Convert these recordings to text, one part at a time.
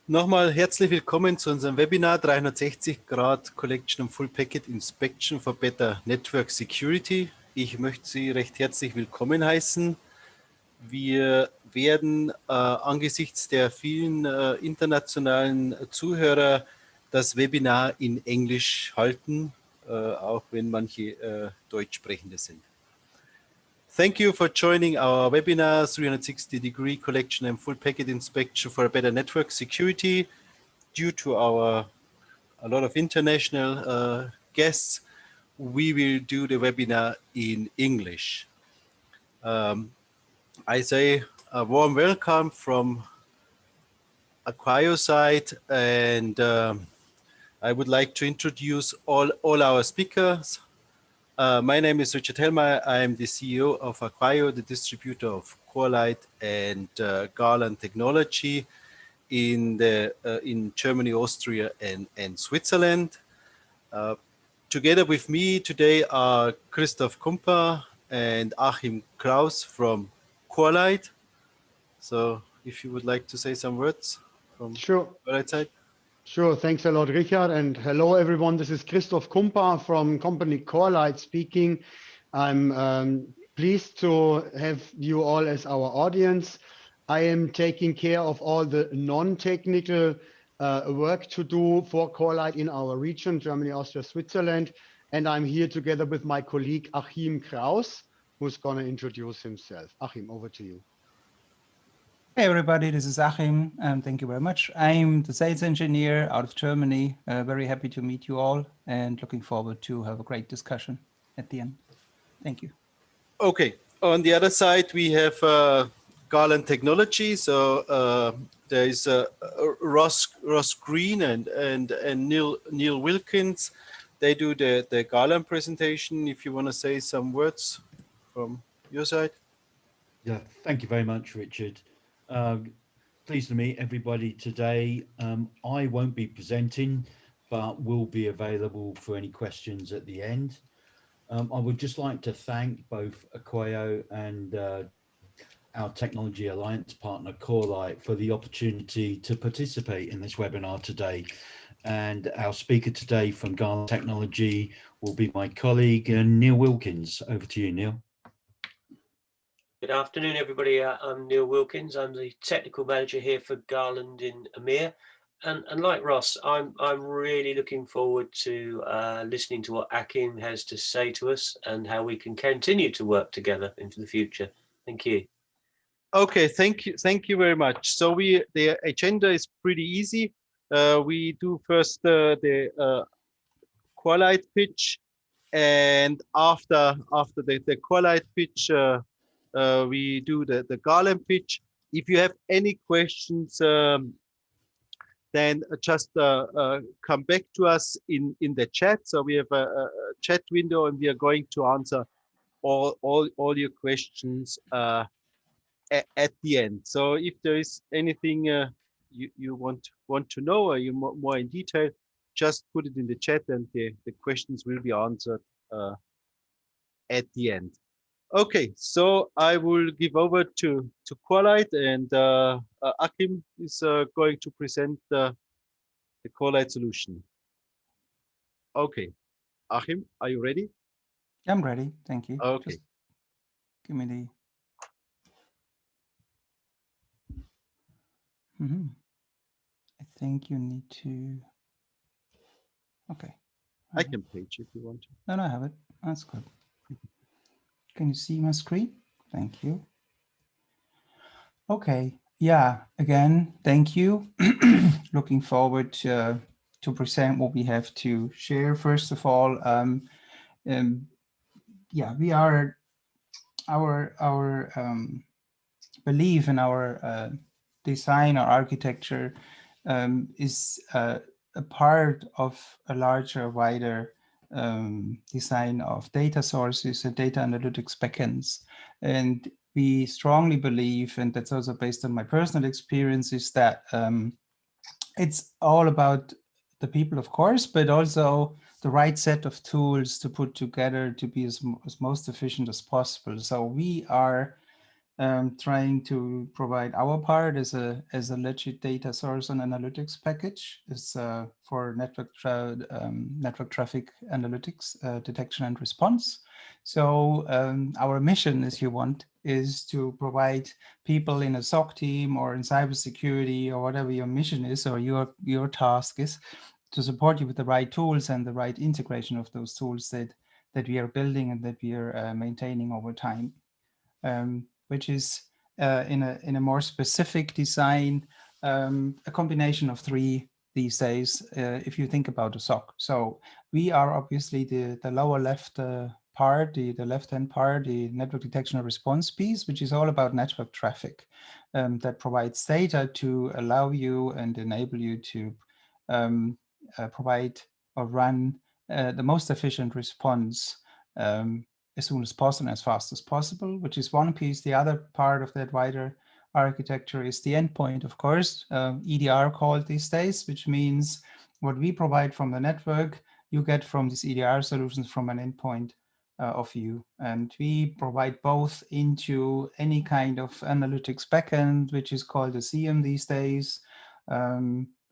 Nochmal herzlich willkommen zu unserem Webinar 360 Grad Collection and Full Packet Inspection for Better Network Security. Ich möchte Sie recht herzlich willkommen heißen. Wir werden angesichts der vielen internationalen Zuhörer das Webinar in Englisch halten, auch wenn manche Deutschsprechende sind. Thank you for joining our webinar 360-degree collection and full packet inspection for a better network security. Due to a lot of international guests, we will do the webinar in English. I say a warm welcome from Aqaio side, and I would like to introduce all our speakers. My name is Richard Helmer. I am the CEO of Aqaio, the distributor of Corelight and Garland Technology in Germany, Austria, and Switzerland. Together with me today are Christoph Kumper and Achim Kraus from Corelight. So if you would like to say some words from Corelight side. Sure, thanks a lot, Richard, and hello everyone. This is Christoph Kumper from company Corelight speaking. I'm pleased to have you all as our audience. I am taking care of all the non-technical work to do for Corelight in our region, Germany, Austria, Switzerland, and I'm here together with my colleague Achim Kraus, who's going to introduce himself. Achim, over to you. Hey everybody, this is Achim, and thank you very much. I'm the sales engineer out of Germany. Very happy to meet you all and looking forward to have a great discussion at the end. Thank you. Okay, on the other side we have Garland Technology. So there is Ross Green and Neil Wilkins. They do the Garland presentation. If you want to say some words from your side. Yeah, thank you very much, Richard. Pleased to meet everybody today. I won't be presenting, but will be available for any questions at the end. I would just like to thank both Aqaio and our Technology Alliance partner, Corelight, for the opportunity to participate in this webinar today. And our speaker today from Garland Technology will be my colleague, Neil Wilkins. Over to you, Neil. Good afternoon, everybody. I'm Neil Wilkins. I'm the technical manager here for Garland in EMEA. And like Ross, I'm really looking forward to listening to what Achim has to say to us and how we can continue to work together into the future. Thank you. Okay, thank you very much. So the agenda is pretty easy. We do first the Corelight pitch, and after the Corelight pitch, we do the Garland pitch. If you have any questions, then just come back to us in the chat. So we have a chat window, and we are going to answer all your questions at the end. So if there is anything you want to know, or you more in detail, just put it in the chat, and the questions will be answered at the end. Okay, so I will give over to Corelight, and Achim is going to present the Corelight solution. Okay, Achim, are you ready? I'm ready, thank you. Okay. Just give me the... I think you need to... Okay. I can page if you want to. No, I have it. That's good. Can you see my screen? Thank you. Okay. Yeah, again, thank you. Looking forward to present what we have to share. First of all, yeah, we are our belief in our design or architecture is a part of a larger, wider design of data sources and data analytics backends. And we strongly believe, and that's also based on my personal experiences, that it's all about the people, of course, but also the right set of tools to put together to be as most efficient as possible. So we are trying to provide our part as a legit data source and analytics package is for network traffic analytics detection and response. So our mission, if you want, is to provide people in a SOC team or in cybersecurity or whatever your mission is or your task is, to support you with the right tools and the right integration of those tools that we are building and that we are maintaining over time. Which is in a more specific design, a combination of three these days, if you think about a SOC. So we are obviously the lower left part, the left-hand part, the network detection and response piece, which is all about network traffic that provides data to allow you and enable you to provide or run the most efficient response as soon as possible and as fast as possible, which is one piece. The other part of that wider architecture is the endpoint, of course, EDR called these days, which means what we provide from the network, you get from these EDR solutions from an endpoint of view. And we provide both into any kind of analytics backend, which is called a CM these days.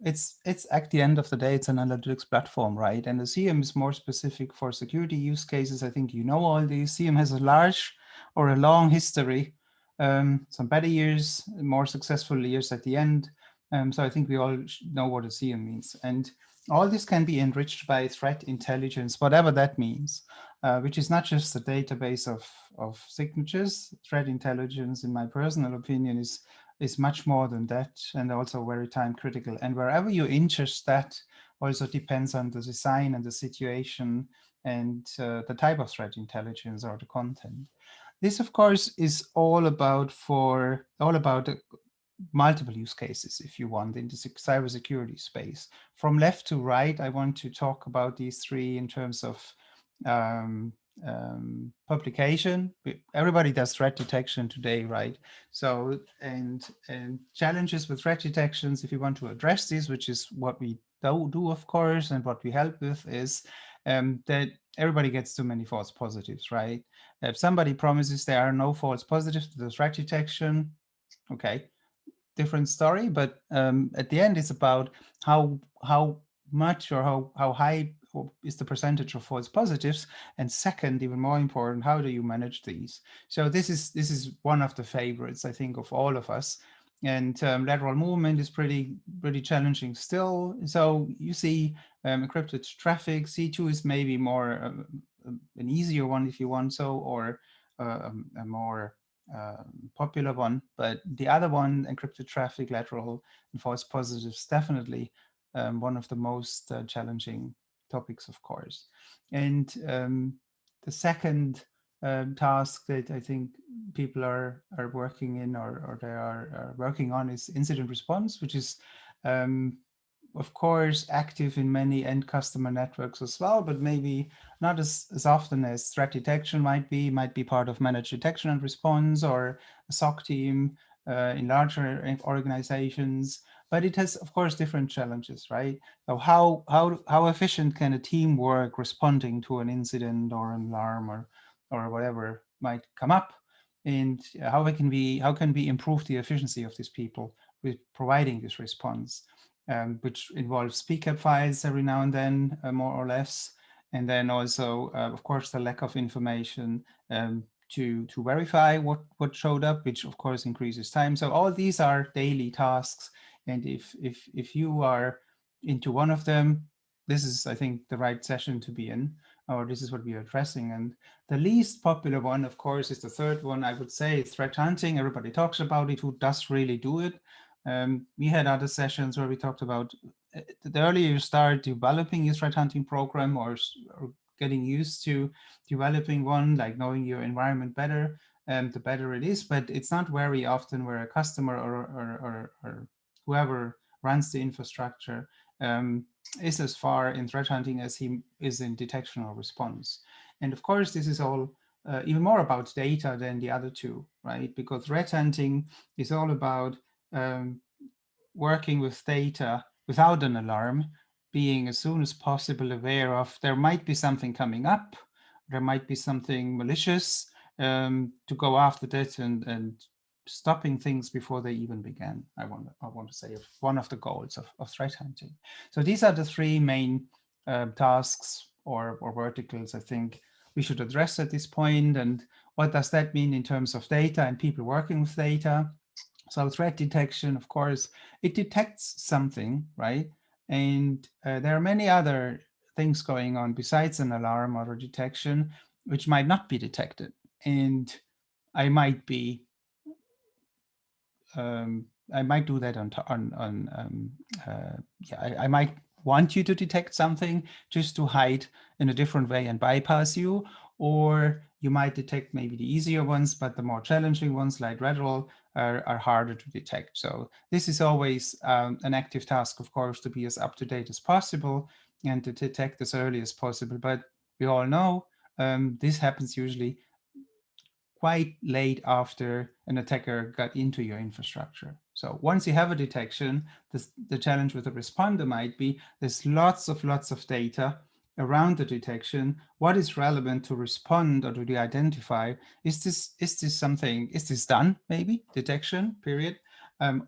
It's at the end of the day, it's an analytics platform, right? And the CM is more specific for security use cases. I think you know all these. CM has a large or a long history, some better years, more successful years at the end. So I think we all know what a CM means. And all this can be enriched by threat intelligence, whatever that means, which is not just a database of signatures. Threat intelligence, in my personal opinion, is much more than that, and also very time critical. And wherever you ingest that also depends on the design and the situation and the type of threat intelligence or the content. This, of course, is all about multiple use cases, if you want, in the cybersecurity space. From left to right, I want to talk about these three in terms of publication. Everybody does threat detection today, right? So, and challenges with threat detections, if you want to address this, which is what we do, of course, and what we help with, is that everybody gets too many false positives, right? If somebody promises there are no false positives to the threat detection, okay, different story. But at the end, it's about how much or how high is the percentage of false positives, and second, even more important, how do you manage these? So this is one of the favorites, I think, of all of us. And lateral movement is pretty challenging still. So you see encrypted traffic. C2 is maybe more an easier one if you want so, or a more popular one. But the other one, encrypted traffic, lateral and false positives, definitely one of the most challenging topics, of course. And the second task that I think people are working in or they are working on is incident response, which is of course active in many end customer networks as well, but maybe not as often as threat detection might be part of managed detection and response or a SOC team in larger organizations. But it has, of course, different challenges, right? So how efficient can a team work responding to an incident or an alarm or whatever might come up, and how can we improve the efficiency of these people with providing this response, which involves PCAP files every now and then, more or less, and then also, of course, the lack of information to verify what showed up, which of course increases time. So all these are daily tasks. And if you are into one of them, this is, I think, the right session to be in, or this is what we are addressing. And the least popular one, of course, is the third one. I would say threat hunting. Everybody talks about it. Who does really do it? We had other sessions where we talked about the earlier you start developing your threat hunting program or getting used to developing one, like knowing your environment better, the better it is. But it's not very often where a customer or whoever runs the infrastructure is as far in threat hunting as he is in detection or response. And of course, this is all even more about data than the other two, right? Because threat hunting is all about working with data without an alarm, being as soon as possible aware of there might be something coming up, there might be something malicious, to go after that and stopping things before they even began. I want to say one of the goals of threat hunting. So these are the three main tasks or verticals I think we should address at this point. And what does that mean in terms of data and people working with data? So threat detection, of course, it detects something, right? And there are many other things going on besides an alarm or a detection, which might not be detected. And I might be, I might do that I might want you to detect something just to hide in a different way and bypass you, or you might detect maybe the easier ones, but the more challenging ones like lateral are harder to detect. So this is always an active task, of course, to be as up to date as possible and to detect as early as possible. But we all know this happens usually quite late after an attacker got into your infrastructure. So once you have a detection, the challenge with a responder might be there's lots of data around the detection. What is relevant to respond or to identify? Is this done, maybe, detection, period?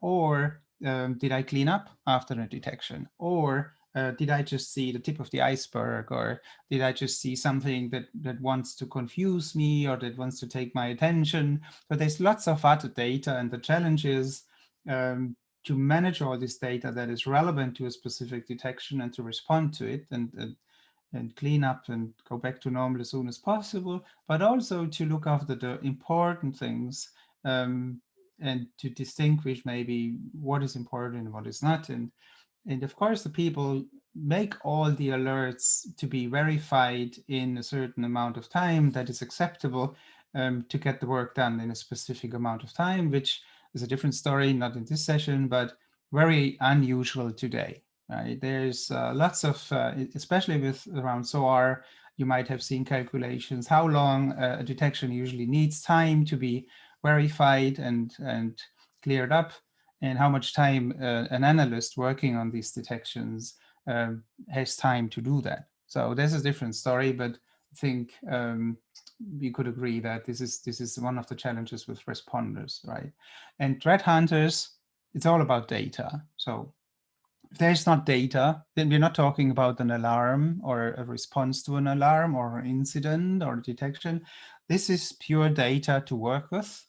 Or did I clean up after a detection? Or did I just see the tip of the iceberg? Or did I just see something that wants to confuse me or that wants to take my attention? But there's lots of other data, and the challenge is to manage all this data that is relevant to a specific detection and to respond to it and clean up and go back to normal as soon as possible, but also to look after the important things and to distinguish maybe what is important and what is not. And of course, the people make all the alerts to be verified in a certain amount of time that is acceptable to get the work done in a specific amount of time, which is a different story, not in this session, but very unusual today. Right? There's lots of, especially with around SOAR, you might have seen calculations, how long a detection usually needs time to be verified and cleared up, and how much time an analyst working on these detections has time to do that. So there's a different story, but I think we could agree that this is one of the challenges with responders, right? And threat hunters, it's all about data. So if there's not data, then we're not talking about an alarm or a response to an alarm or an incident or detection. This is pure data to work with,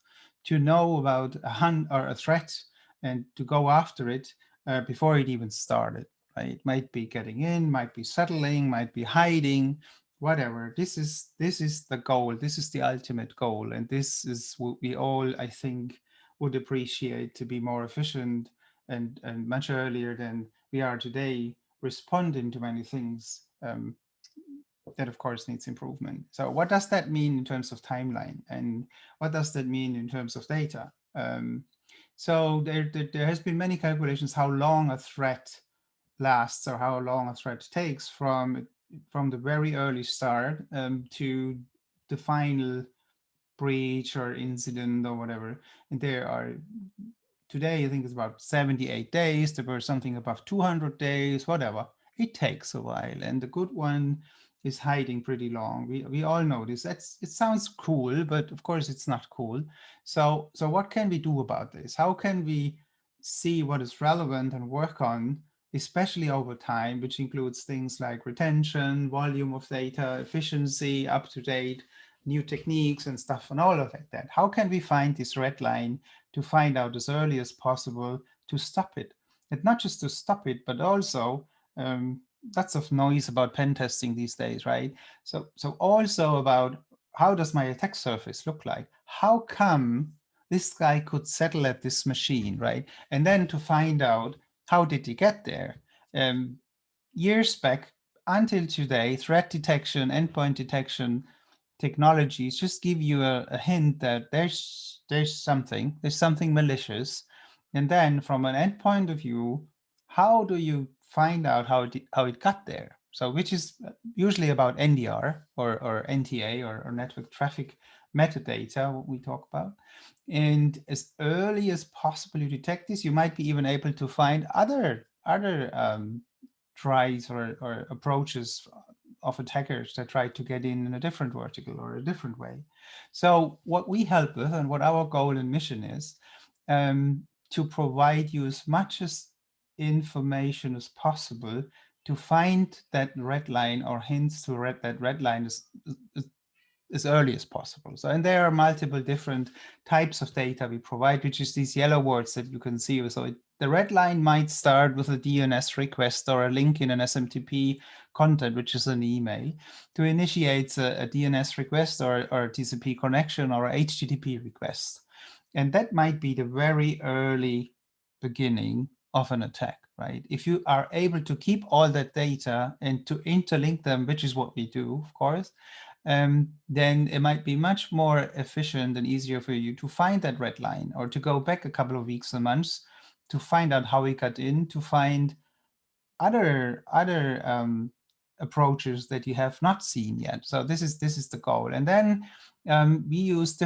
to know about a hunt or a threat and to go after it before it even started. Right? It might be getting in, might be settling, might be hiding, whatever. This is the goal. This is the ultimate goal, and this is what we all, I think, would appreciate to be more efficient and much earlier than we are today, responding to many things that of course needs improvement. So what does that mean in terms of timeline, and what does that mean in terms of data? So there has been many calculations how long a threat lasts or how long a threat takes from the very early start to the final breach or incident or whatever. And there are today, I think it's about 78 days. There were something above 200 days, whatever. It takes a while. And the good one is hiding pretty long. We all know this. It sounds cool, but of course it's not cool. So what can we do about this? How can we see what is relevant and work on, especially over time, which includes things like retention, volume of data, efficiency, up to date, new techniques and stuff and all of that. How can we find this red line to find out as early as possible to stop it? And not just to stop it, but also lots of noise about pen testing these days, right? So also about how does my attack surface look like? How come this guy could settle at this machine, right? And then to find out how did he get there? Years back until today, threat detection, endpoint detection technologies just give you a hint that there's something malicious. And then from an endpoint of view, how do you find out how it got there? So which is usually about NDR or NTA or network traffic metadata, what we talk about. And as early as possible you detect this, you might be even able to find other tries or approaches of attackers that try to get in a different vertical or a different way. So what we help with, and what our goal and mission is, to provide you as much information as possible to find that red line or hints to that red line as early as possible. So, and there are multiple different types of data we provide, which is these yellow words that you can see. So the red line might start with a DNS request or a link in an SMTP content, which is an email, to initiate a DNS request or a TCP connection or a HTTP request. And that might be the very early beginning of an attack, right? If you are able to keep all that data and to interlink them, which is what we do, of course, then it might be much more efficient and easier for you to find that red line, or to go back a couple of weeks or months to find out how we got in, to find other approaches that you have not seen yet. So this is the goal. And then we use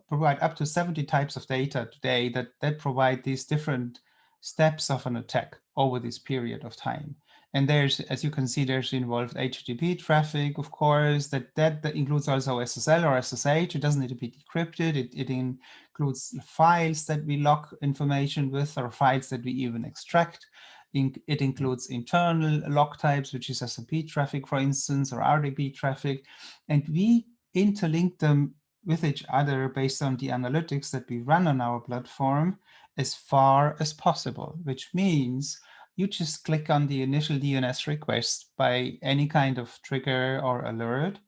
provide up to 70 types of data today that provide these different steps of an attack over this period of time. And there's, as you can see, there's involved HTTP traffic, of course, that includes also SSL or SSH. It doesn't need to be decrypted. It includes files that we lock information with, or files that we even extract. It includes internal log types, which is SMP traffic, for instance, or RDP traffic. And we interlink them with each other based on the analytics that we run on our platform as far as possible, which means you just click on the initial DNS request by any kind of trigger or alert.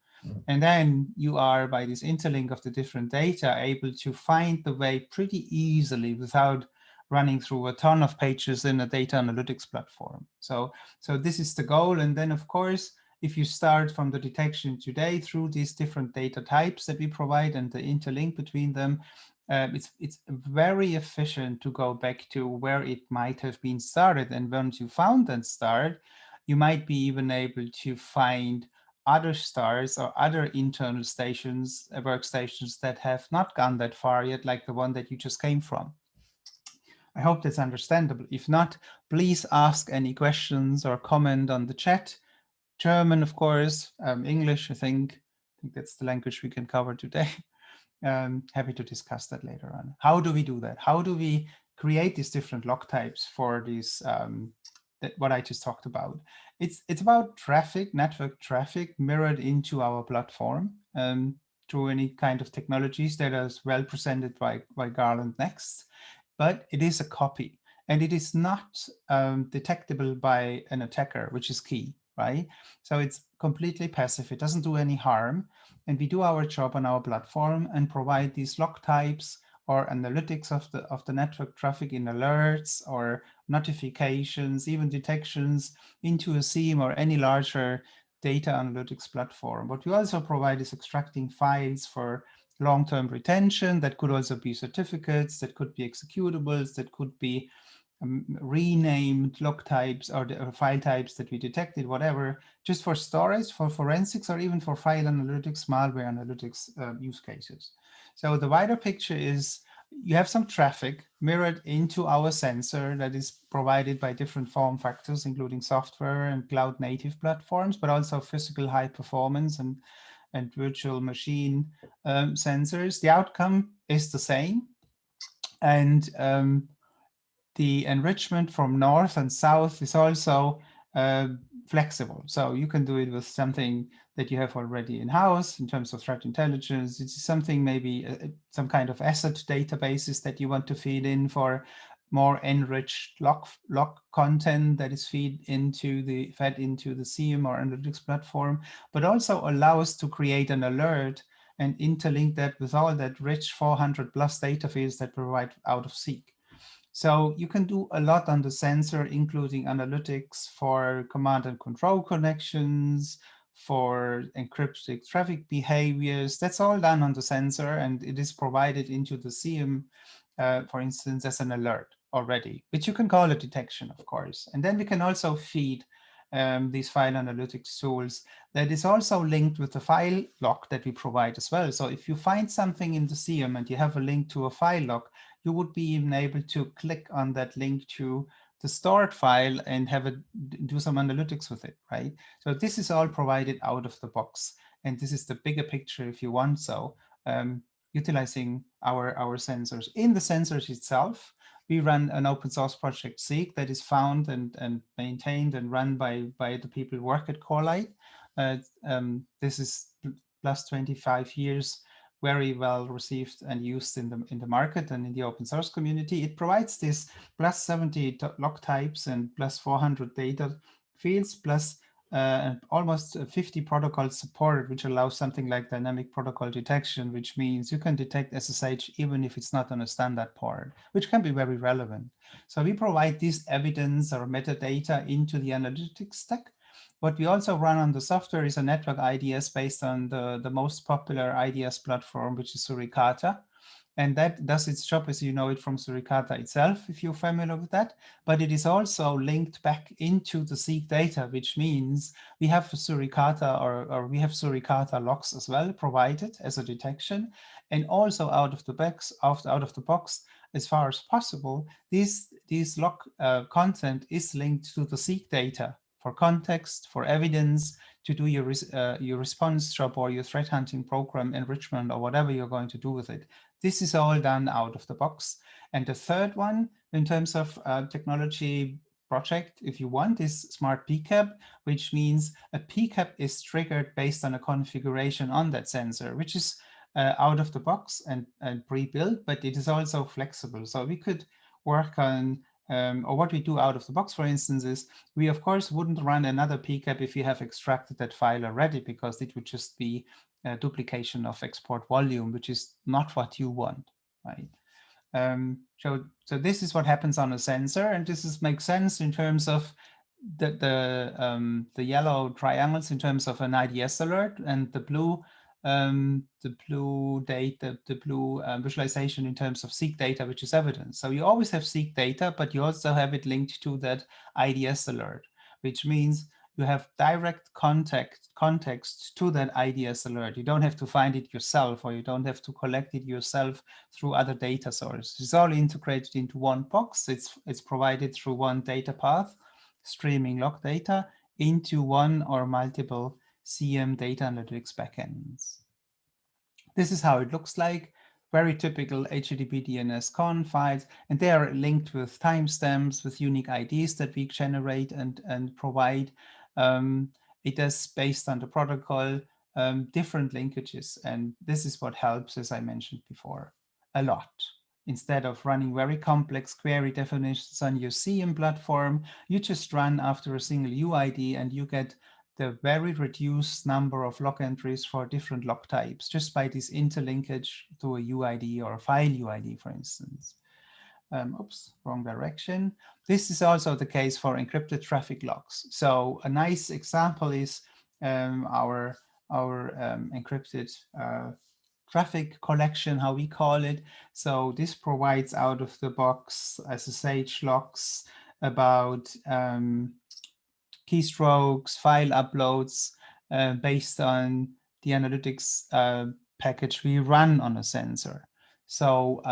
And then you are, by this interlink of the different data, able to find the way pretty easily without running through a ton of pages in a data analytics platform. So this is the goal. And then, of course, if you start from the detection today through these different data types that we provide and the interlink between them, it's very efficient to go back to where it might have been started. And once you found that start, you might be even able to find other stars or other internal stations, workstations that have not gone that far yet, like the one that you just came from. I hope that's understandable. If not, please ask any questions or comment on the chat. German, of course, English, I think that's the language we can cover today. Happy to discuss that later on. How do we do that? How do we create these different log types for these, what I just talked about? It's about traffic, network traffic mirrored into our platform through any kind of technologies that are well presented by Garland next. But it is a copy, and it is not detectable by an attacker, which is key, right? So it's completely passive. It doesn't do any harm. And we do our job on our platform and provide these log types or analytics of the network traffic in alerts or notifications, even detections into a SIEM or any larger data analytics platform. What we also provide is extracting files for long-term retention. That could also be certificates, that could be executables, that could be renamed log types or file types that we detected, whatever, just for storage, for forensics, or even for file analytics, malware analytics use cases. So the wider picture is you have some traffic mirrored into our sensor that is provided by different form factors, including software and cloud native platforms, but also physical high performance and virtual machine sensors. The outcome is the same. And the enrichment from north and south is also flexible. So you can do it with something that you have already in-house in terms of threat intelligence. It's something maybe some kind of asset databases that you want to feed in for more enriched log content that is fed into the SIEM or analytics platform, but also allow us to create an alert and interlink that with all that rich 400 plus data fields that provide out of seek. So you can do a lot on the sensor, including analytics for command and control connections, for encrypted traffic behaviors. That's all done on the sensor, and it is provided into the SIEM, for instance, as an alert already, which you can call a detection, of course. And then we can also feed these file analytics tools that is also linked with the file log that we provide as well. So if you find something in the SIEM and you have a link to a file log, you would be even able to click on that link to the stored file and have it do some analytics with it, right? So this is all provided out of the box. And this is the bigger picture if you want so, utilizing our sensors. In the sensors itself, we run an open source project Seek that is found and maintained and run by the people who work at Corelight. This is plus 25 years, very well received and used in the market and in the open source community. It provides this plus 70 log types and plus 400 data fields, plus almost 50 protocols supported, which allows something like dynamic protocol detection, which means you can detect SSH even if it's not on a standard port, which can be very relevant. So we provide this evidence or metadata into the analytics stack. What we also run on the software is a network IDS based on the most popular IDS platform, which is Suricata. And that does its job as you know it from Suricata itself, if you're familiar with that. But it is also linked back into the Seek data, which means we have Suricata or we have Suricata logs as well provided as a detection. And also out of the box, as far as possible, these log content is linked to the Seek data for context, for evidence, to do your response job or your threat hunting program enrichment or whatever you're going to do with it. This is all done out of the box. And the third one, in terms of technology project, if you want, is Smart PCAP, which means a PCAP is triggered based on a configuration on that sensor, which is out of the box and pre-built, but it is also flexible. So we could work on or what we do out of the box, for instance, is we, of course, wouldn't run another PCAP if you have extracted that file already, because it would just be a duplication of export volume, which is not what you want, right? So this is what happens on a sensor, and this makes sense in terms of the yellow triangles in terms of an IDS alert, and the blue visualization in terms of Seek data, which is evidence. So you always have Seek data, but you also have it linked to that IDS alert, which means you have direct context to that IDS alert. You don't have to find it yourself, or you don't have to collect it yourself through other data sources. It's all integrated into one box. It's provided through one data path, streaming log data into one or multiple CM data analytics backends. This is how it looks like. Very typical HTTP DNS con files, and they are linked with timestamps, with unique IDs that we generate and provide. It is based on the protocol, different linkages, and this is what helps, as I mentioned before, a lot. Instead of running very complex query definitions on your CM platform, you just run after a single UID and you get the very reduced number of log entries for different log types just by this interlinkage to a UID or a file UID, for instance. Oops, wrong direction. This is also the case for encrypted traffic logs. So a nice example is our encrypted traffic collection, how we call it. So this provides out of the box SSH logs about keystrokes, file uploads based on the analytics package we run on a sensor. So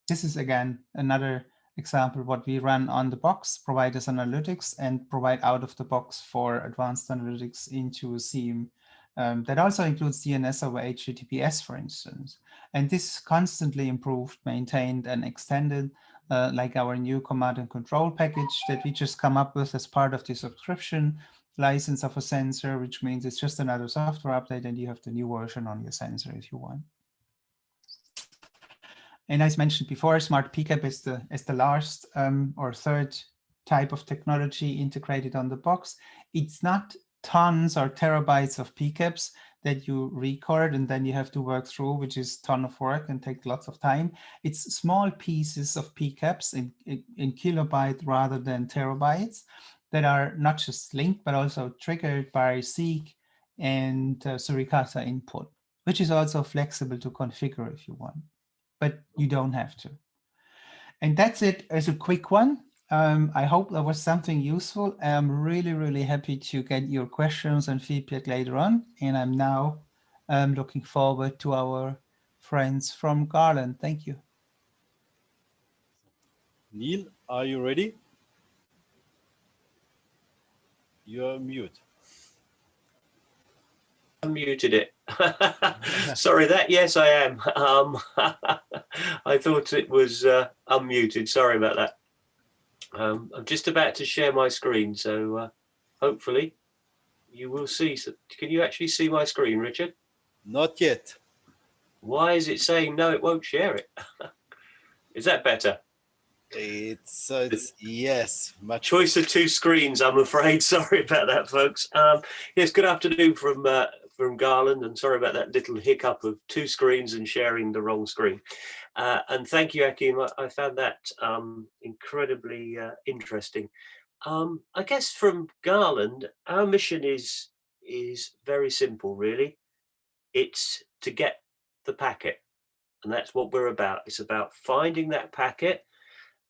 this is, again, another example what we run on the box, provide as analytics, and provide out of the box for advanced analytics into a SIEM. That also includes DNS over HTTPS, for instance. And this is constantly improved, maintained, and extended, like our new command and control package that we just come up with as part of the subscription license of a sensor, which means it's just another software update and you have the new version on your sensor if you want. And as mentioned before, Smart PCAP is the last or third type of technology integrated on the box. It's not tons or terabytes of PCAPs that you record and then you have to work through, which is a ton of work and take lots of time. It's small pieces of PCAPs in kilobyte rather than terabytes that are not just linked, but also triggered by Seek and Suricata input, which is also flexible to configure if you want, but you don't have to. And that's it as a quick one. I hope that was something useful. I'm really, really happy to get your questions and feedback later on. And I'm now looking forward to our friends from Garland. Thank you. Neil, are you ready? You're mute. Unmuted it. Sorry, yes, I am. I thought it was unmuted. Sorry about that. I'm just about to share my screen, so hopefully you will see. So can you actually see my screen, Richard? Not yet. Why is it saying no, it won't share it? Is that better? It's yes, much Choice of two screens, I'm afraid. Sorry about that, folks. Yes, good afternoon from Garland, and sorry about that little hiccup of two screens and sharing the wrong screen. And thank you, Akim. I found that incredibly interesting. I guess from Garland, our mission is very simple, really. It's to get the packet, and that's what we're about. It's about finding that packet,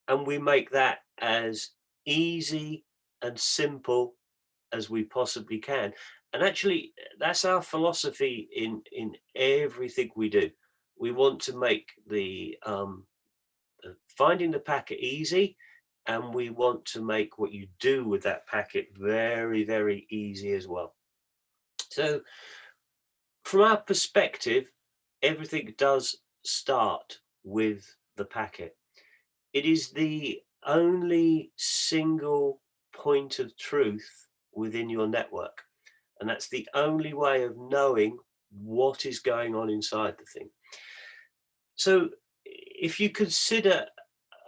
and we make that as easy and simple as we possibly can. And actually, that's our philosophy in everything we do. We want to make the finding the packet easy, and we want to make what you do with that packet very, very easy as well. So from our perspective, everything does start with the packet. It is the only single point of truth within your network. And that's the only way of knowing what is going on inside the thing. So if you consider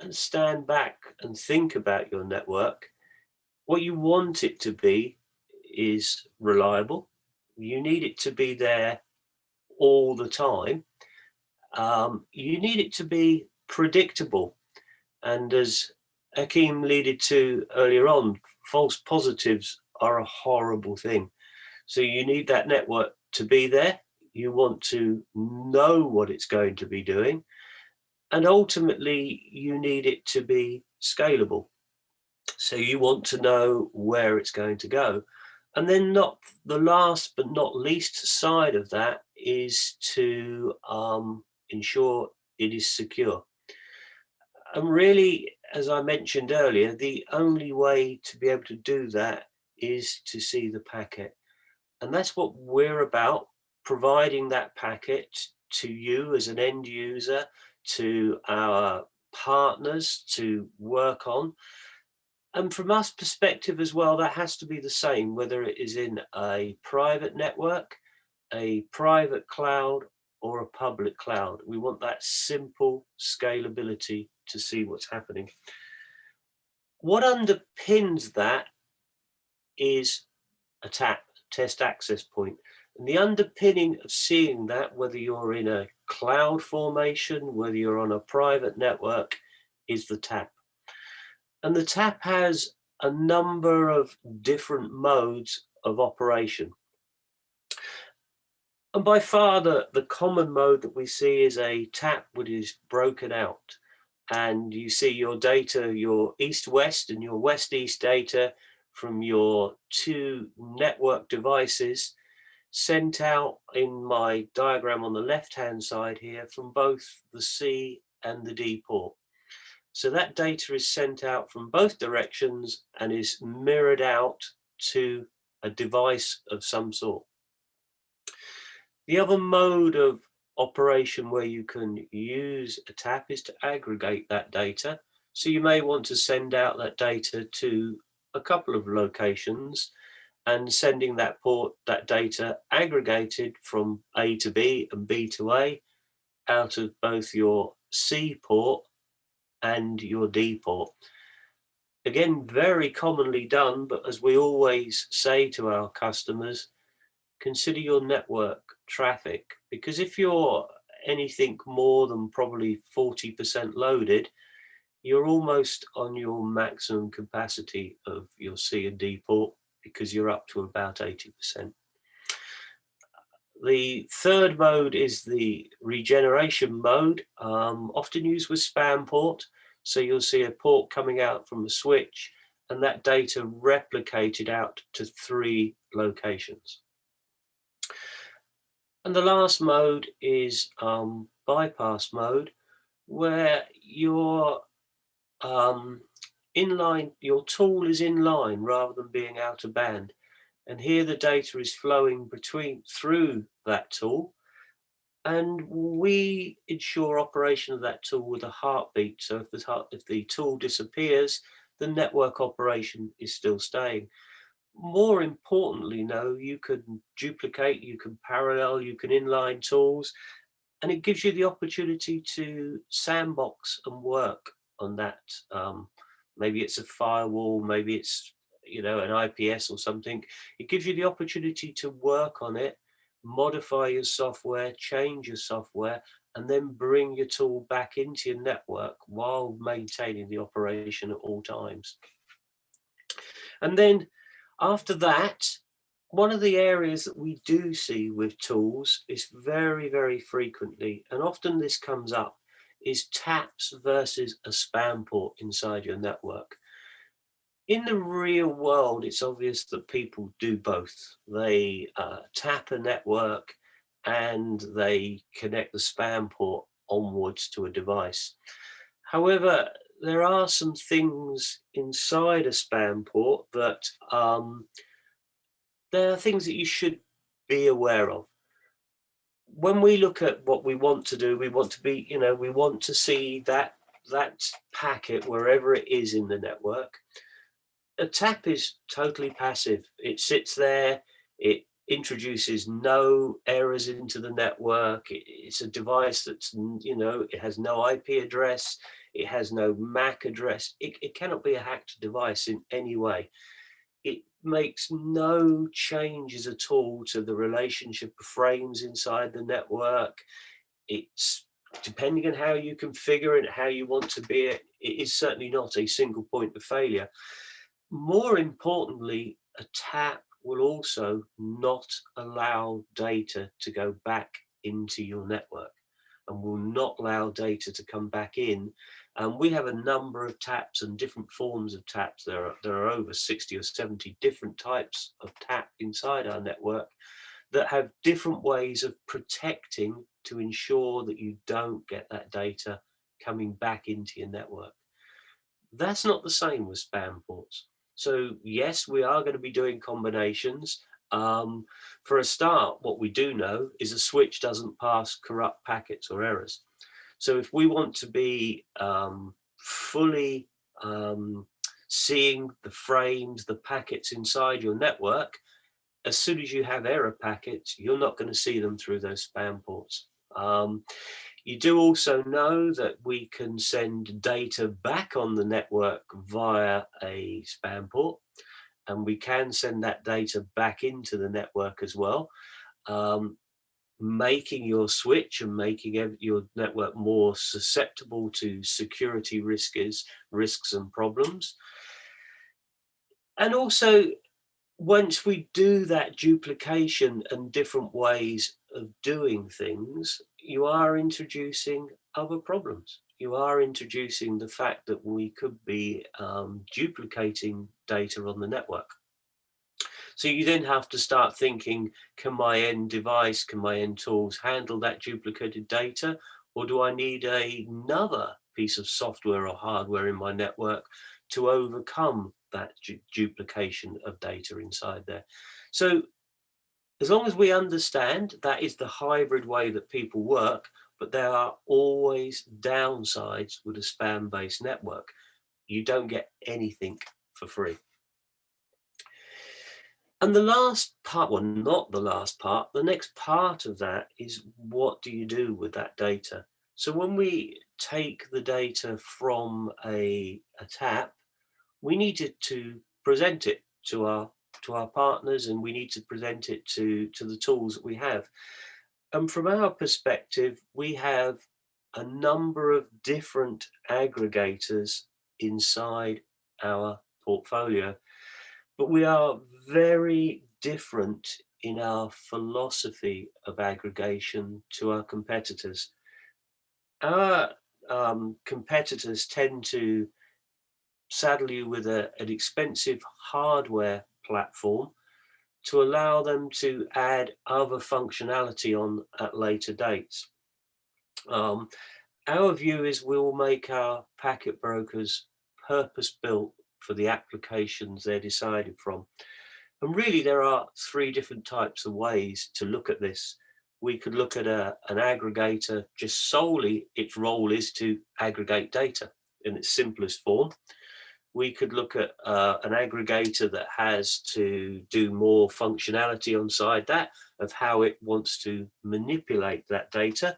and stand back and think about your network, what you want it to be is reliable. You need it to be there all the time. You need it to be predictable. And as Akim alluded to earlier on, false positives are a horrible thing. So you need that network to be there. You want to know what it's going to be doing. And ultimately, you need it to be scalable. So you want to know where it's going to go. And then not the last but not least side of that is to ensure it is secure. And really, as I mentioned earlier, the only way to be able to do that is to see the packet. And that's what we're about, providing that packet to you as an end user, to our partners to work on. And from us perspective as well, that has to be the same, whether it is in a private network, a private cloud, or a public cloud. We want that simple scalability to see what's happening. What underpins that is a TAP, test access point. And the underpinning of seeing that, whether you're in a cloud formation, whether you're on a private network, is the TAP. And the TAP has a number of different modes of operation. And by far the common mode that we see is a TAP which is broken out. And you see your data, your east-west and your west-east data from your two network devices sent out in my diagram on the left-hand side here from both the C and the D port. So that data is sent out from both directions and is mirrored out to a device of some sort. The other mode of operation where you can use a TAP is to aggregate that data. So you may want to send out that data to a couple of locations, and sending that data aggregated from A to B and B to A out of both your C port and your D port. Again, very commonly done, but as we always say to our customers, consider your network traffic, because if you're anything more than probably 40% loaded, you're almost on your maximum capacity of your C and D port, because you're up to about 80%. The third mode is the regeneration mode, often used with spam port. So you'll see a port coming out from the switch and that data replicated out to 3 locations. And the last mode is bypass mode, where you're inline, your tool is in line rather than being out of band. And here the data is flowing through that tool. And we ensure operation of that tool with a heartbeat. So if the tool disappears, the network operation is still staying. More importantly, no, you can duplicate, you can parallel, you can inline tools, and it gives you the opportunity to sandbox and work on that. Maybe it's a firewall, maybe it's, you know, an IPS or something. It gives you the opportunity to work on it, modify your software, change your software, and then bring your tool back into your network while maintaining the operation at all times. And then after that, one of the areas that we do see with tools is very, very frequently, and often this comes up, is taps versus a spam port inside your network. In the real world, it's obvious that people do both. They tap a network and they connect the spam port onwards to a device. However, there are some things inside a spam port that there are things that you should be aware of. When we look at what we want to do, we want to be, you know, we want to see that packet wherever it is in the network. A tap is totally passive. It sits there, it introduces no errors into the network. It's a device that's, you know, it has no IP address, it has no MAC address. It cannot be a hacked device in any way. It makes no changes at all to the relationship of frames inside the network. It's, depending on how you configure it, how you want to be it, it is certainly not a single point of failure. More importantly, a tap will also not allow data to go back into your network and will not allow data to come back in. We have a number of taps and different forms of taps. There are over 60 or 70 different types of tap inside our network that have different ways of protecting to ensure that you don't get that data coming back into your network. That's not the same with spam ports. So yes, we are going to be doing combinations. For a start, what we do know is a switch doesn't pass corrupt packets or errors. So if we want to be fully seeing the frames, the packets inside your network, as soon as you have error packets, you're not going to see them through those spam ports. You do also know that we can send data back on the network via a spam port, and we can send that data back into the network as well, making your switch and making your network more susceptible to security risks and problems. And also, once we do that duplication and different ways of doing things, you are introducing other problems. You are introducing the fact that we could be duplicating data on the network. So you then have to start thinking, can my end device, can my end tools handle that duplicated data? Or do I need another piece of software or hardware in my network to overcome that duplication of data inside there? So as long as we understand that is the hybrid way that people work, but there are always downsides with a spam-based network. You don't get anything for free. And the last part, well, not the last part, the next part of that is, what do you do with that data? So when we take the data from a tap, we need to present it to our partners, and we need to present it to the tools that we have. And from our perspective, we have a number of different aggregators inside our portfolio, but we are very different in our philosophy of aggregation to our competitors. Our competitors tend to saddle you with an expensive hardware platform to allow them to add other functionality on at later dates. Our view is we'll make our packet brokers purpose-built for the applications they're decided from. And really, there are three different types of ways to look at this. We could look at an aggregator, just solely its role is to aggregate data in its simplest form. We could look at an aggregator that has to do more functionality on side that of how it wants to manipulate that data.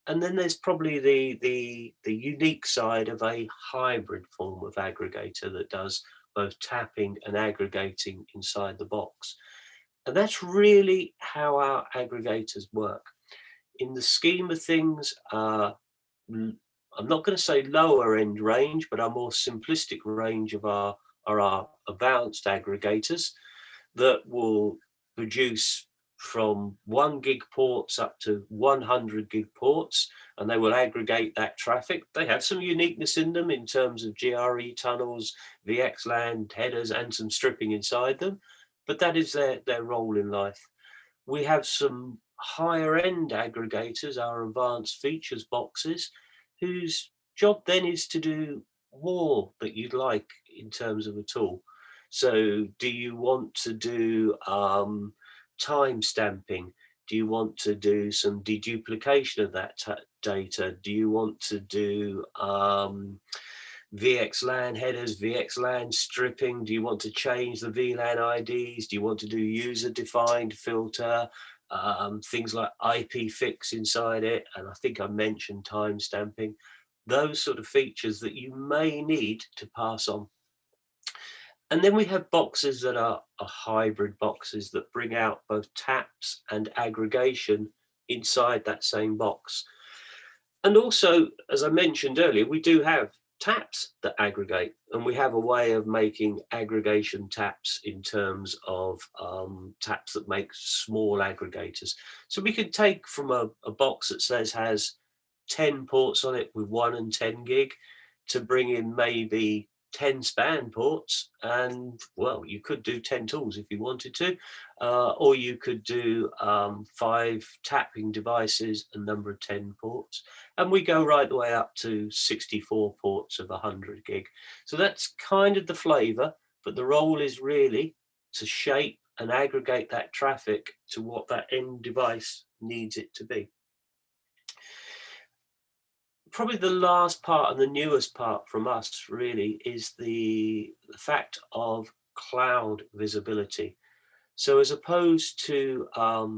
And then there's probably the unique side of a hybrid form of aggregator that does both tapping and aggregating inside the box. And that's really how our aggregators work. In the scheme of things, I'm not going to say lower end range, but our more simplistic range of our advanced aggregators that will produce from 1 gig ports up to 100 gig ports, and they will aggregate that traffic. They have some uniqueness in them in terms of GRE tunnels, VXLAN headers, and some stripping inside them, but that is their role in life. We have some higher end aggregators, our advanced features boxes, whose job then is to do more that you'd like in terms of a tool. So do you want to do time stamping? Do you want to do some deduplication of that data? Do you want to do VXLAN headers, VXLAN stripping? Do you want to change the VLAN IDs? Do you want to do user-defined filter? Things like IP fix inside it, and I think I mentioned time stamping. Those sort of features that you may need to pass on. And then we have boxes that are hybrid boxes that bring out both taps and aggregation inside that same box. And also, as I mentioned earlier, we do have taps that aggregate, and we have a way of making aggregation taps in terms of taps that make small aggregators. So we could take from a box that says has 10 ports on it with 1 and 10 gig to bring in maybe 10 span ports, and well, you could do 10 tools if you wanted to, or you could do 5 tapping devices, a number of 10 ports, and we go right the way up to 64 ports of 100 gig. So that's kind of the flavor, but the role is really to shape and aggregate that traffic to what that end device needs it to be. Probably the last part and the newest part from us really is the fact of cloud visibility. So as opposed to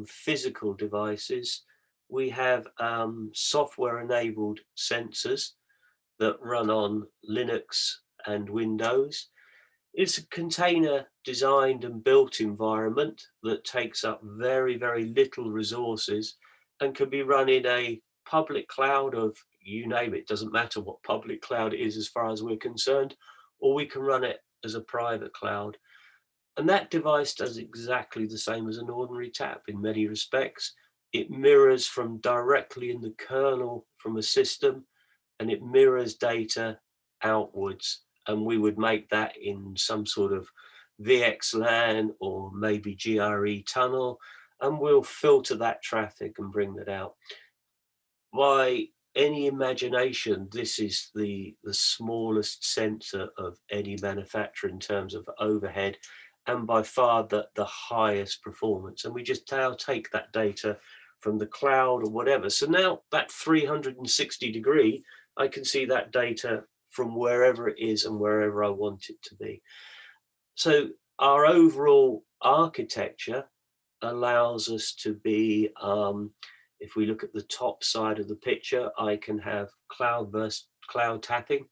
physical devices, we have software enabled sensors that run on Linux and Windows. It's a container designed and built environment that takes up very, very little resources and can be run in a public cloud of, you name it, doesn't matter what public cloud it is as far as we're concerned, or we can run it as a private cloud. And that device does exactly the same as an ordinary tap in many respects. It mirrors from directly in the kernel from a system, and it mirrors data outwards. And we would make that in some sort of VXLAN or maybe GRE tunnel, and we'll filter that traffic and bring that out. By any imagination, this is the smallest sensor of any manufacturer in terms of overhead, and by far the highest performance. And we just now take that data from the cloud or whatever. So now that 360 degree, I can see that data from wherever it is and wherever I want it to be. So our overall architecture allows us to be, if we look at the top side of the picture, I can have cloud versus cloud tapping,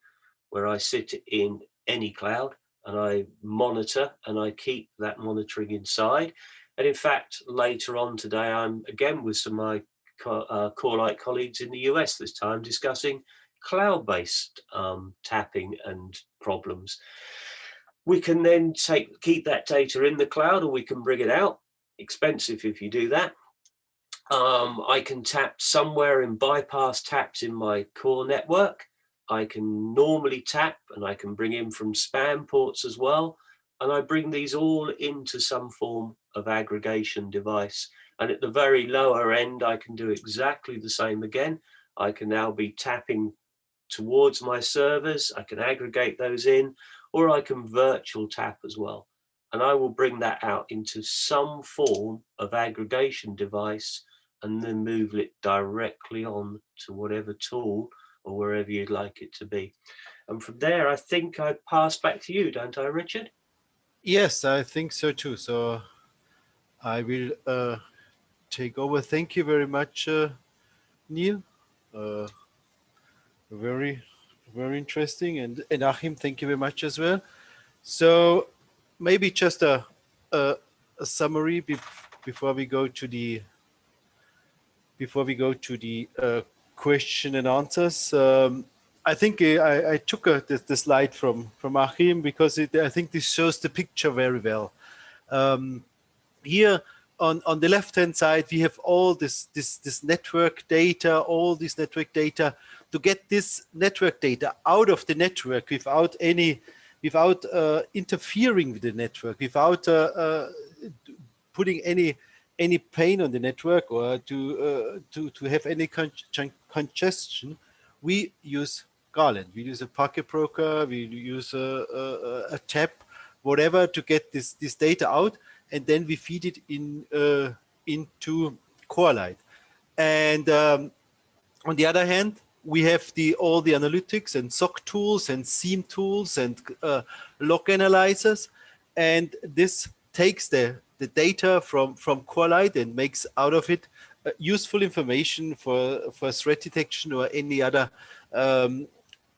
where I sit in any cloud and I monitor and I keep that monitoring inside. And in fact, later on today, I'm again with some of my Corelight colleagues in the US this time discussing cloud-based tapping and problems. We can then keep that data in the cloud, or we can bring it out. Expensive if you do that. I can tap somewhere and bypass taps in my core network. I can normally tap, and I can bring in from spam ports as well. And I bring these all into some form of aggregation device. And at the very lower end, I can do exactly the same again. I can now be tapping towards my servers. I can aggregate those in, or I can virtual tap as well. And I will bring that out into some form of aggregation device and then move it directly on to whatever tool or wherever you'd like it to be. And from there, I think I pass back to you, don't I, Richard? Yes, I think so too. So I will take over. Thank you very much, Neil. Very, very interesting. And Achim, thank you very much as well. So maybe just a summary before we go to the question and answers. I think I took the slide from Achim because I think this shows the picture very well. Here on the left hand side we have all this network data, all this network data. To get this network data out of the network without interfering with the network, without putting any pain on the network, or to have any congestion, we use Garland. We use a packet broker, we use a tap, whatever, to get this data out, and then we feed it into Corelight. And on the other hand, we have all the analytics and SOC tools and SIEM tools and log analyzers, and this takes the data from Corelight and makes out of it useful information for threat detection or any other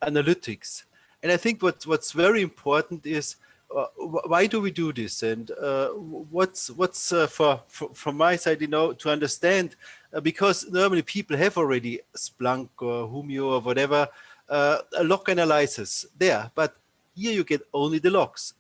analytics. And I think what's very important is why do we do this, and what's from my side, to understand, because normally people have already Splunk or Humio or whatever log analyzers there, but here you get only the logs.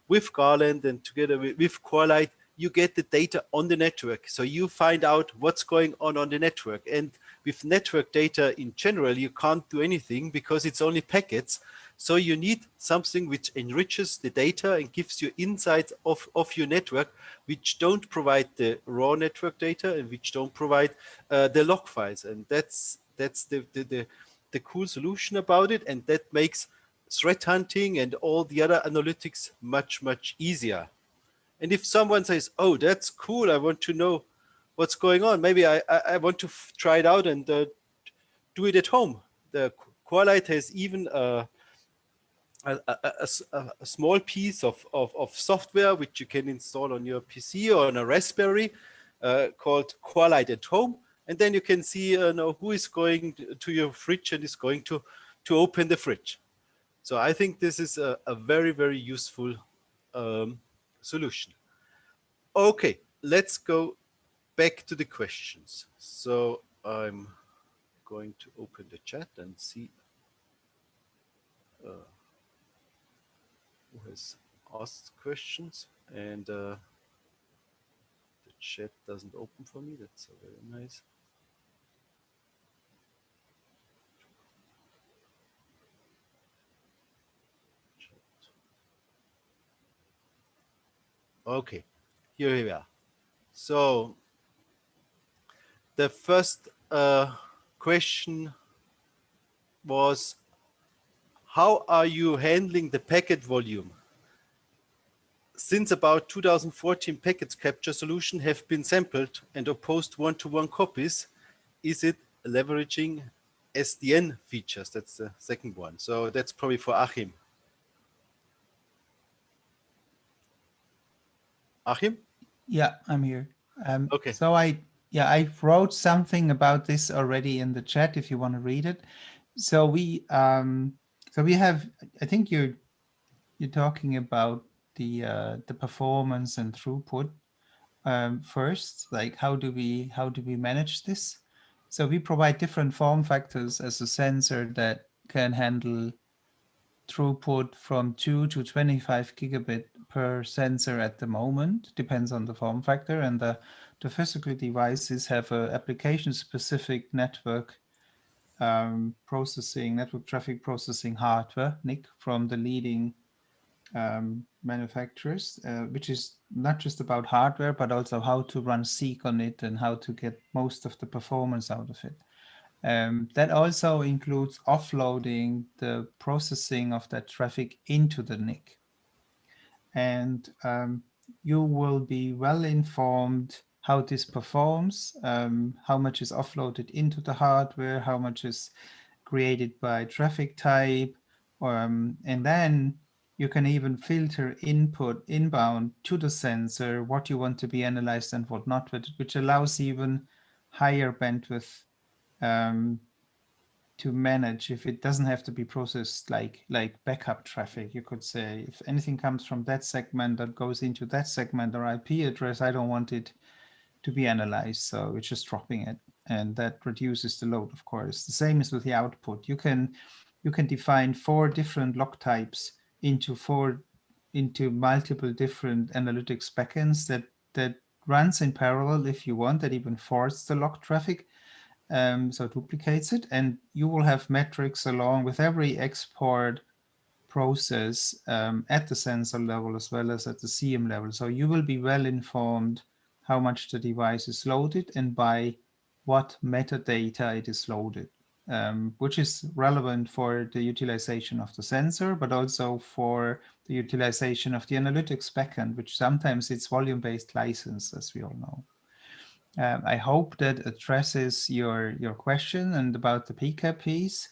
With Garland and together with Corelight, you get the data on the network. So you find out what's going on the network. And with network data in general, you can't do anything because it's only packets. So you need something which enriches the data and gives you insights of your network, which don't provide the raw network data and which don't provide the log files. And that's the cool solution about it. And that makes threat hunting and all the other analytics much easier. And if someone says, oh, that's cool, I want to know what's going on, maybe I want to try it out and do it at home. The Corelight has even a small piece of software which you can install on your PC or on a Raspberry called Corelight at Home. And then you can see who is going to your fridge and is going to open the fridge. So I think this is a very useful solution. Okay, let's go back to the questions. So I'm going to open the chat and see who has asked questions. And the chat doesn't open for me. That's very nice. Okay, here we are. So the first question was, how are you handling the packet volume? Since about 2014, packets capture solution have been sampled and opposed one-to-one copies. Is it leveraging SDN features? That's the second one. So that's probably for Achim. Achim? Yeah, I'm here. Okay. So I wrote something about this already in the chat if you want to read it. So we have, I think you're talking about the performance and throughput first. Like how do we manage this? So we provide different form factors as a sensor that can handle throughput from 2 to 25 gigabit per sensor at the moment, depends on the form factor, and the physical devices have a application-specific network network traffic processing hardware, NIC, from the leading manufacturers, which is not just about hardware, but also how to run seek on it and how to get most of the performance out of it. That also includes offloading the processing of that traffic into the NIC. And you will be well informed how this performs, how much is offloaded into the hardware, how much is created by traffic type, and then you can even filter input inbound to the sensor, what you want to be analyzed and what not, which allows even higher bandwidth to manage. If it doesn't have to be processed like backup traffic, you could say, if anything comes from that segment that goes into that segment or IP address, I don't want it to be analyzed, so it's just dropping it, and that reduces the load, of course. The same is with the output. You can define 4 different log types into multiple different analytics backends that runs in parallel if you want, that even forwards the log traffic, so duplicates it, and you will have metrics along with every export process at the sensor level as well as at the CM level. So you will be well informed how much the device is loaded and by what metadata it is loaded, which is relevant for the utilization of the sensor, but also for the utilization of the analytics backend, which sometimes it's volume-based license, as we all know. I hope that addresses your question and about the PCAP piece.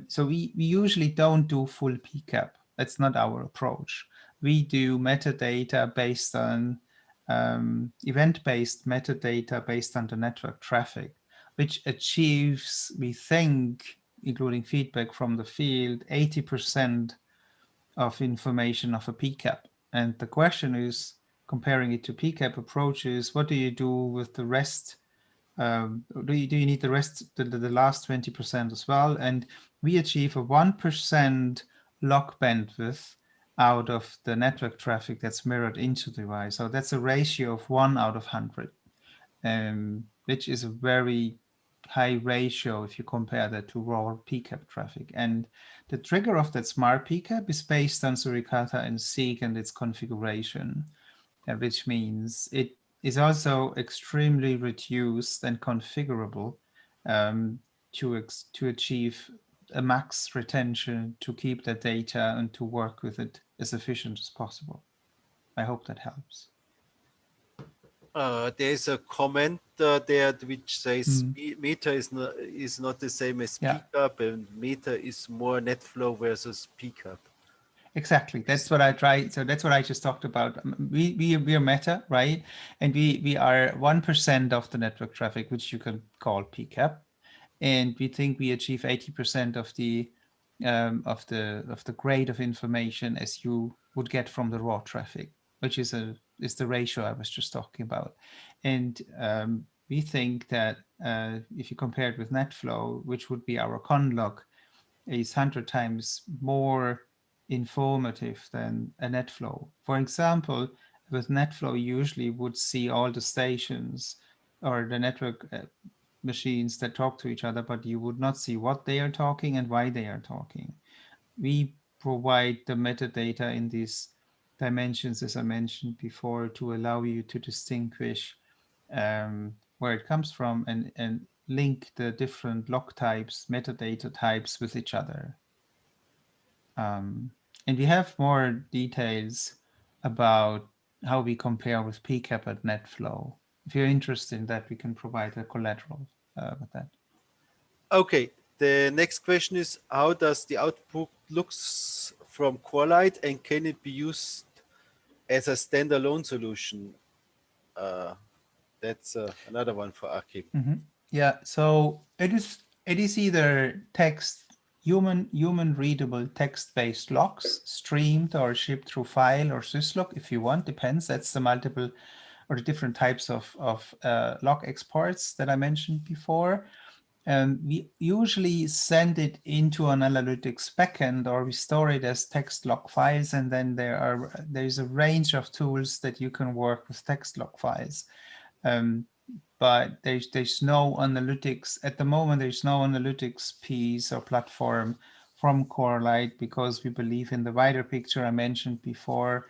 So we usually don't do full PCAP. That's not our approach. We do metadata based on event-based metadata based on the network traffic, which achieves, we think, including feedback from the field, 80% of information of a PCAP. And the question is, comparing it to PCAP approaches, what do you do with the rest? Do you need the rest, the last 20% as well? And we achieve a 1% log bandwidth out of the network traffic that's mirrored into the device. So that's a ratio of 1 out of 100, which is a very high ratio if you compare that to raw PCAP traffic. And the trigger of that smart PCAP is based on Suricata and SIG and its configuration, which means it is also extremely reduced and configurable to achieve a max retention, to keep that data and to work with it as efficient as possible. I hope that helps. There's a comment there which says MITRE is not the same as PCAP, and MITRE is more NetFlow versus PCAP. Exactly. That's what I tried. So that's what I just talked about. We are Meta, right? And we are 1% of the network traffic, which you can call PCAP. And we think we achieve 80% of the grade of information as you would get from the raw traffic, which is the ratio I was just talking about. And we think that if you compare it with NetFlow, which would be our conlog, is 100 times more informative than a NetFlow. For example, with NetFlow, you usually would see all the stations or the network machines that talk to each other, but you would not see what they are talking and why they are talking. We provide the metadata in these dimensions, as I mentioned before, to allow you to distinguish where it comes from and link the different log types, metadata types with each other. And we have more details about how we compare with PCAP at NetFlow. If you're interested in that, we can provide a collateral with that. Okay, the next question is, how does the output looks from Corelight, and can it be used as a standalone solution? That's another one for Aki. Yeah, so it is either text, human readable text-based logs streamed or shipped through file or syslog if you want, depends. That's the multiple or the different types of log exports that I mentioned before. We usually send it into an analytics backend, or we store it as text log files, and then there's a range of tools that you can work with text log files. But there's no analytics at the moment. There's no analytics piece or platform from Corelight, because we believe in the wider picture I mentioned before,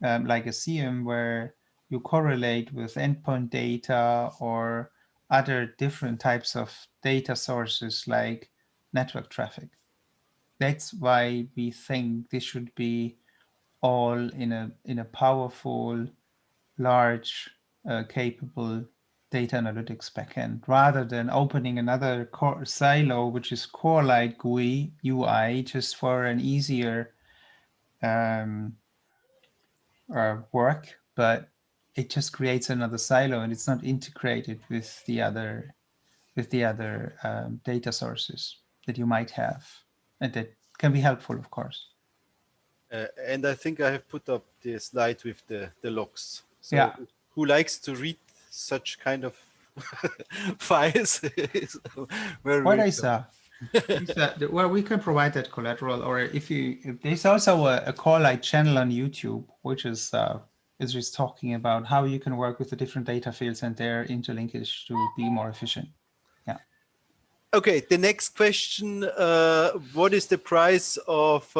like a CM, where you correlate with endpoint data or other different types of data sources like network traffic. That's why we think this should be all in a powerful, large, capable data analytics backend, rather than opening another core silo, which is Corelight GUI UI, just for an easier work, but it just creates another silo and it's not integrated with the other data sources that you might have, and that can be helpful, of course. And I think I have put up the slide with the logs. So Yeah. who likes to read such kind of files? What I saw. Well, we can provide that collateral, or if there's also a Corelight channel on YouTube, which is just talking about how you can work with the different data fields and their interlinkage to be more efficient. Yeah. Okay, the next question, what is the price of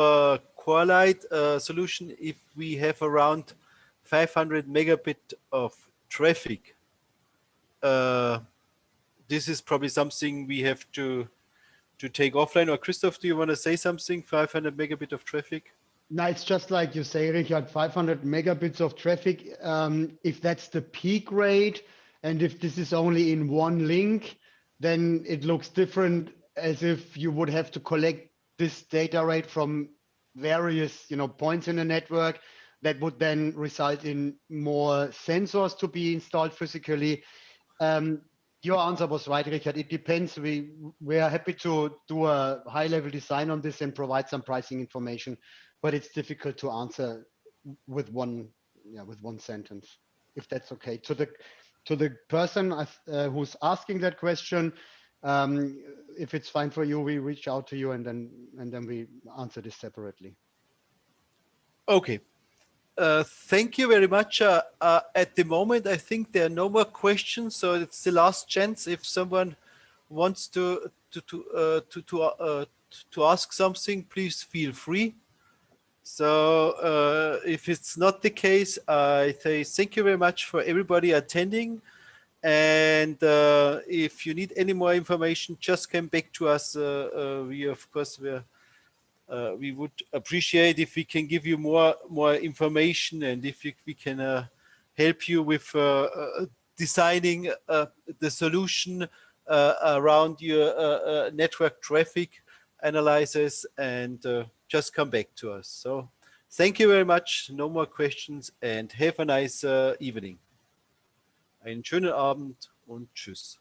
Corelight solution if we have around 500 megabit of traffic? This is probably something we have to take offline. Or Christoph, do you want to say something? 500 megabit of traffic? No, it's just like you say, Richard, 500 megabits of traffic. If that's the peak rate, and if this is only in one link, then it looks different, as if you would have to collect this data rate from various, points in the network. That would then result in more sensors to be installed physically. Your answer was right, Richard. It depends. We are happy to do a high-level design on this and provide some pricing information, but it's difficult to answer with one sentence, if that's okay. To the person who's asking that question, if it's fine for you, we reach out to you and then we answer this separately. Okay. Thank you very much. At the moment, I think there are no more questions, so it's the last chance. If someone wants to ask something, please feel free. So if it's not the case, I say thank you very much for everybody attending. And if you need any more information, just come back to us. We would appreciate if we can give you more information, and if we can help you with designing the solution around your network traffic analysis, and just come back to us. So thank you very much. No more questions, and have a nice evening. Einen schönen Abend und tschüss.